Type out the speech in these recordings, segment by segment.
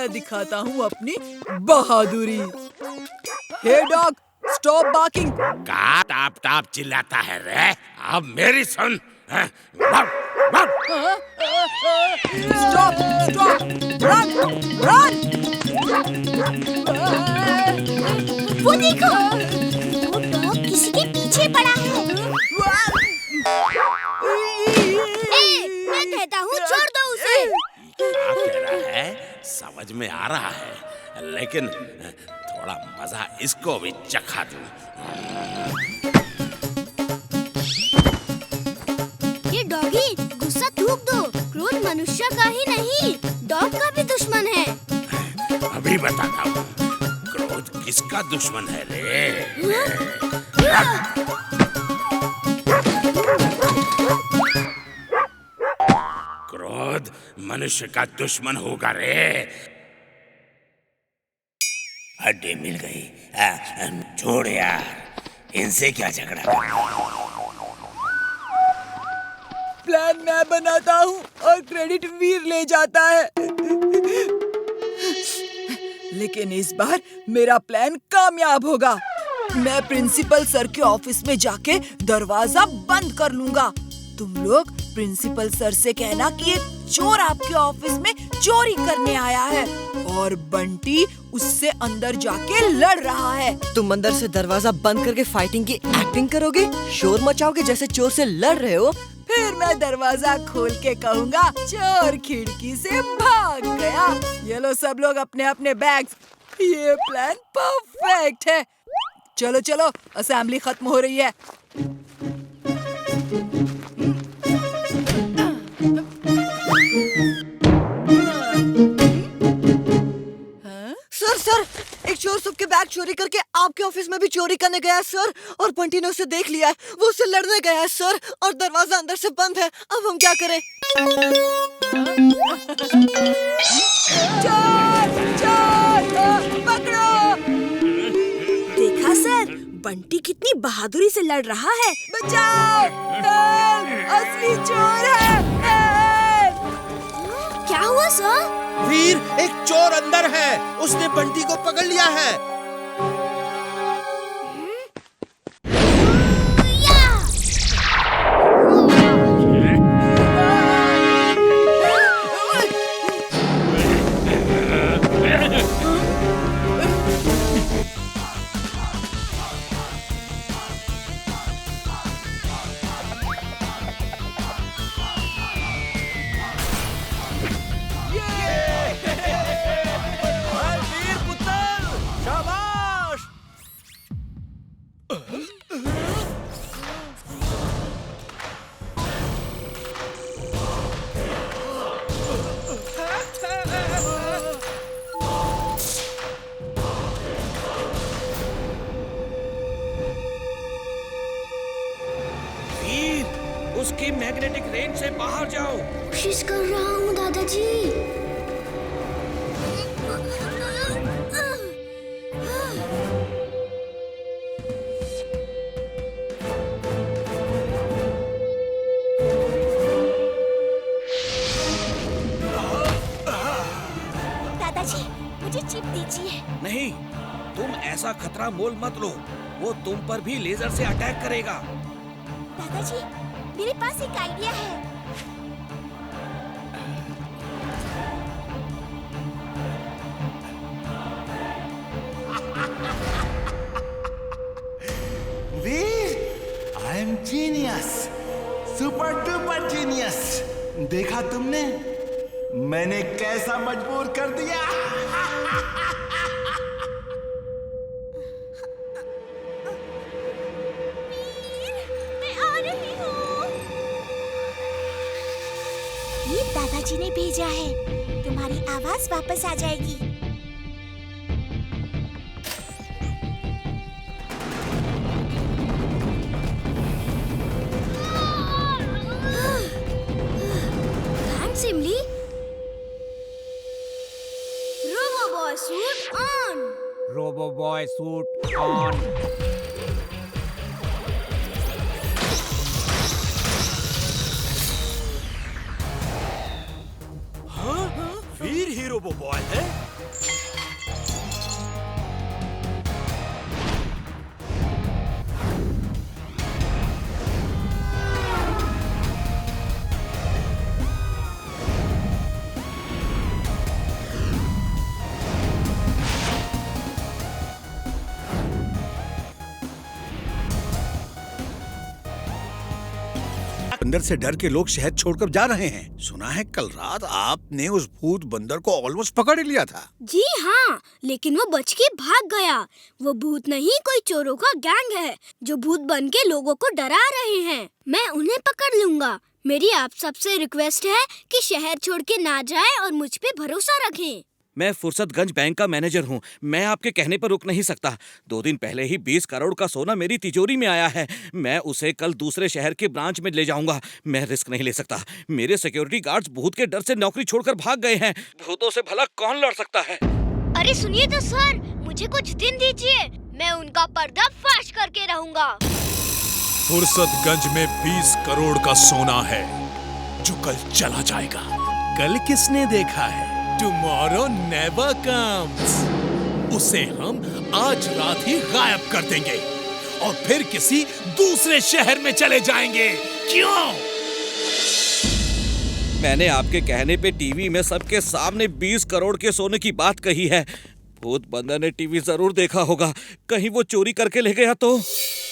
मैं दिखाता हूँ अपनी बहादुरी। Hey dog, stop barking. का टाप टाप चिल्लाता है रे? अब मेरी सुन। Stop stop, run run. वो देखो, वो डॉग किसी के पीछे पड़ा है। मैं कहता हूँ छोड़ दो उसे। क्या कह रहा है समझ में आ रहा है, लेकिन थोड़ा मजा इसको भी चखा दूं। ये डॉगी, गुस्सा थूक दो। क्रोध मनुष्य का ही नहीं, डॉग का भी दुश्मन है। अभी बताता हूँ क्रोध किसका दुश्मन है रे। क्रोध मनुष्य का दुश्मन होगा रे। हड्डी मिल गई। छोड़ यार, इनसे क्या झगड़ा। प्लान मैं बनाता हूँ और क्रेडिट वीर ले जाता है। लेकिन इस बार मेरा प्लान कामयाब होगा। मैं प्रिंसिपल सर के ऑफिस में जाके दरवाजा बंद कर लूंगा। तुम लोग प्रिंसिपल सर से कहना कि एक चोर आपके ऑफिस में चोरी करने आया है और बंटी उससे अंदर जाके लड़ रहा है। तुम अंदर से दरवाजा बंद करके फाइटिंग की एक्टिंग करोगे, शोर मचाओगे जैसे चोर से लड़ रहे हो। फिर मैं दरवाजा खोल के कहूँगा चोर खिड़की से भाग गया। ये लो सब लोग अपने अपने बैग्स। ये प्लान परफेक्ट है। चलो चलो, असेंबली खत्म हो रही है। सर, एक चोर सबके बैग चोरी करके आपके ऑफिस में भी चोरी करने गया है सर, और बंटी ने उसे देख लिया है। वो उससे लड़ने गया है सर, और दरवाजा अंदर से बंद है। अब हम क्या करें? चोर चोर, पकड़ो। देखा सर, बंटी कितनी बहादुरी से लड़ रहा है। बचाओ, असली चोर है। क्या हुआ सर? वीर, एक चोर अंदर है। उसने बंटी को पकड़ लिया है। उसकी मैग्नेटिक रेंज से बाहर जाओ। कोशिश कर रहा हूँ दादाजी। दादाजी, मुझे चिप दीजिए। नहीं, तुम ऐसा खतरा मोल मत लो। वो तुम पर भी लेजर से अटैक करेगा। दादाजी, मेरे पास एक आइडिया है। Veer, I am genius, super duper genius. देखा तुमने, मैंने कैसा मजबूर कर दिया। ये दादाजी ने भेजा है। तुम्हारी आवाज वापस आ जाएगी। Thanks, Emily. Robo Boy suit on. Robo Boy suit on. Veer ये रोबो बॉय है? बंदर से डर के लोग शहर छोड़कर जा रहे हैं। सुना है कल रात आपने उस भूत बंदर को ऑलमोस्ट पकड़ ही लिया था। जी हाँ, लेकिन वो बच के भाग गया। वो भूत नहीं, कोई चोरों का गैंग है जो भूत बन के लोगों को डरा रहे हैं। मैं उन्हें पकड़ लूंगा। मेरी आप सबसे रिक्वेस्ट है कि शहर छोड़ के ना जाए और मुझ पे भरोसा रखें। मैं फुर्सतगंज बैंक का मैनेजर हूँ। मैं आपके कहने पर रुक नहीं सकता। 2 दिन पहले ही 20 करोड़ का सोना मेरी तिजोरी में आया है। मैं उसे कल दूसरे शहर के ब्रांच में ले जाऊंगा। मैं रिस्क नहीं ले सकता। मेरे सिक्योरिटी गार्ड्स भूत के डर से नौकरी छोड़कर भाग गए हैं। भूतों से भला कौन लड़ सकता है? अरे सुनिए तो सर, मुझे कुछ दिन दीजिए, मैं उनका पर्दाफाश करके रहूंगा। फुर्सतगंज में 20 करोड़ का सोना है जो कल चला जाएगा। कल किसने देखा है? Tomorrow never comes. उसे हम आज रात ही गायब कर देंगे और फिर किसी दूसरे शहर में चले जाएंगे। क्यों? मैंने आपके कहने पे टीवी में सबके सामने 20 करोड़ के सोने की बात कही है। भूत बंदर ने टीवी जरूर देखा होगा। कहीं वो चोरी करके ले गया तो?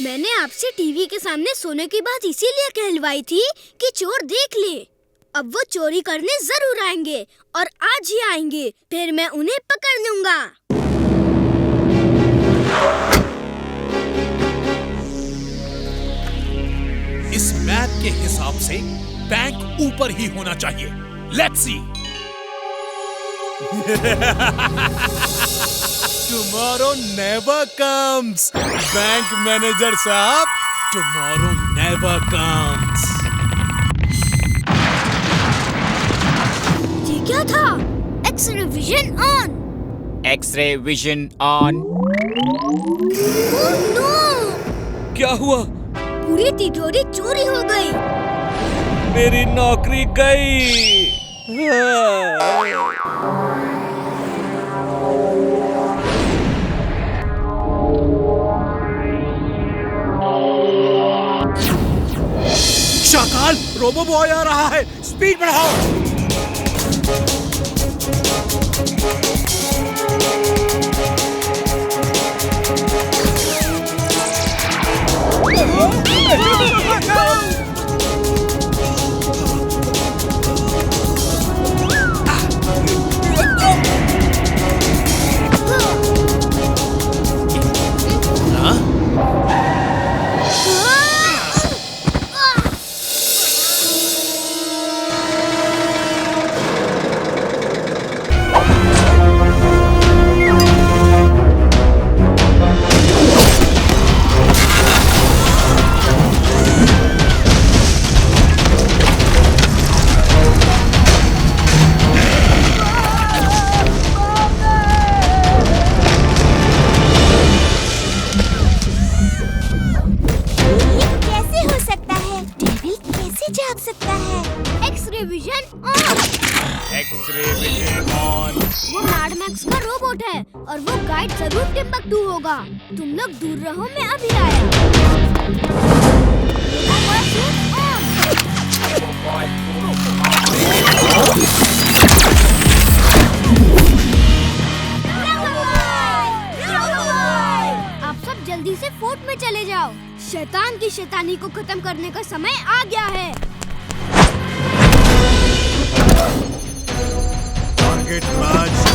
मैंने आपसे टीवी के सामने सोने की बात इसीलिए कहलवाई थी कि चोर देख ले। अब वो चोरी करने जरूर आएंगे और आज ही आएंगे। फिर मैं उन्हें पकड़ लूंगा। इस मैप के हिसाब से बैंक ऊपर ही होना चाहिए। Let's see. Tomorrow never comes. Bank manager साहब, टुमारो नेवर कम्स। ये क्या था? X ray vision on. X ray vision on. Oh no! क्या हुआ? पूरी तिजोरी चोरी हो गई। मेरी नौकरी गई। शाकाल, रोबो बॉय आ रहा है। स्पीड बढ़ाओ। और वो गाइड जरूर टिम्बकटू होगा। तुम लोग दूर रहो, मैं अभी आया। आप सब जल्दी से फोर्ट में चले जाओ। शैतान की शैतानी को खत्म करने का समय आ गया है। Target Raj.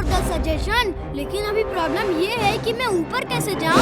For the suggestion, लेकिन अभी प्रॉब्लम ये है कि मैं ऊपर कैसे जाऊं?